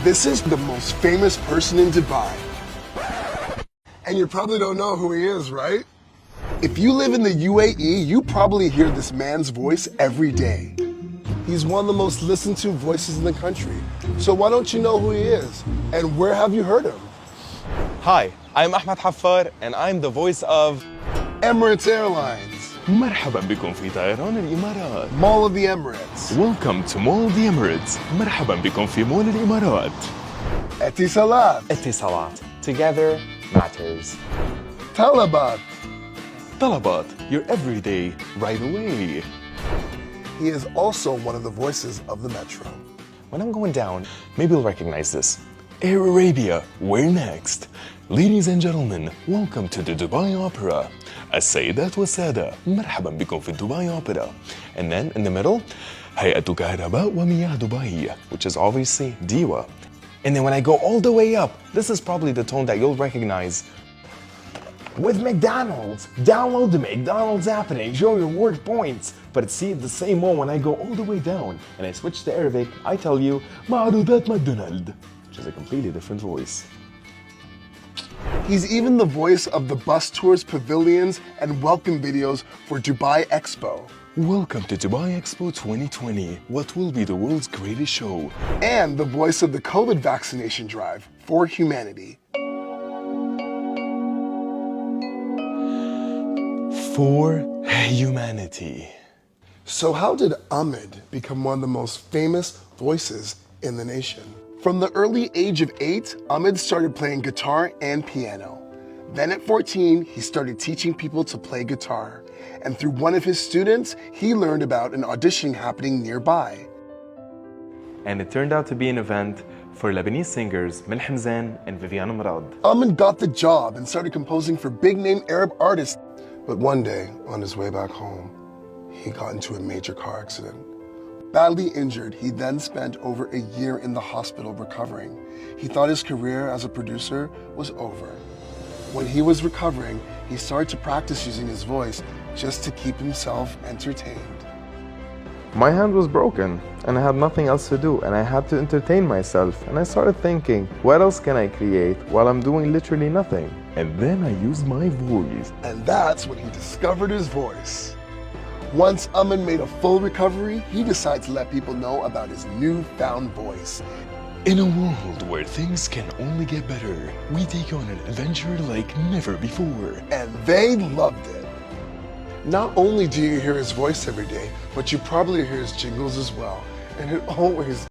This is the most famous person in Dubai. And you probably don't know who he is, right? If you live in the UAE, you probably hear this man's voice every day. He's one of the most listened to voices in the country. So why don't you know who he is? And where have you heard him? Hi, I'm Ahmed Haffar and I'm the voice of Emirates Airlines, مرحبا بكم في طيران الإمارات. Mall of the Emirates, Welcome to Mall of the Emirates. مرحبا بكم في مول الإمارات. Etisalat, Etisalat. Together matters. Talabat. طلبات, your everyday, right away. He is also one of the voices of the metro. When I'm going down, maybe you'll recognize this. Air Arabia, where next? Ladies and gentlemen, welcome to the Dubai Opera. السيدات والسادة, مرحبا بكم في Dubai Opera. And then in the middle, هيئة كهرباء ومياه دبي. which is obviously Diwa. And then when I go all the way up, this is probably the tone that you'll recognize. With McDonald's, download the McDonald's app and enjoy your reward points. But see, the same one when I go all the way down and I switch to Arabic, I tell you, معروضات ماكدونالد, which is a completely different voice. He's even the voice of the bus tours, pavilions, and welcome videos for Dubai Expo. Welcome to Dubai Expo 2020, what will be the world's greatest show. And the voice of the COVID vaccination drive for humanity. For humanity. So how did Ahmed become one of the most famous voices in the nation? From the early age of 8, Ahmed started playing guitar and piano. Then at 14, he started teaching people to play guitar. And through one of his students, he learned about an audition happening nearby. And it turned out to be an event for Lebanese singers Milh Mzan and Viviana Murad. Ahmed got the job and started composing for big-name Arab artists. But one day, on his way back home, he got into a major car accident. Badly injured, he then spent over a year in the hospital recovering. He thought his career as a producer was over. When he was recovering, he started to practice using his voice just to keep himself entertained. My hand was broken and I had nothing else to do and I had to entertain myself, and I started thinking, what else can I create while I'm doing literally nothing? And then I used my voice. And that's when he discovered his voice. Once Ahmed made a full recovery, he decided to let people know about his newfound voice. In a world where things can only get better, we take on an adventure like never before. And they loved it. Not only do you hear his voice every day, but you probably hear his jingles as well. And it always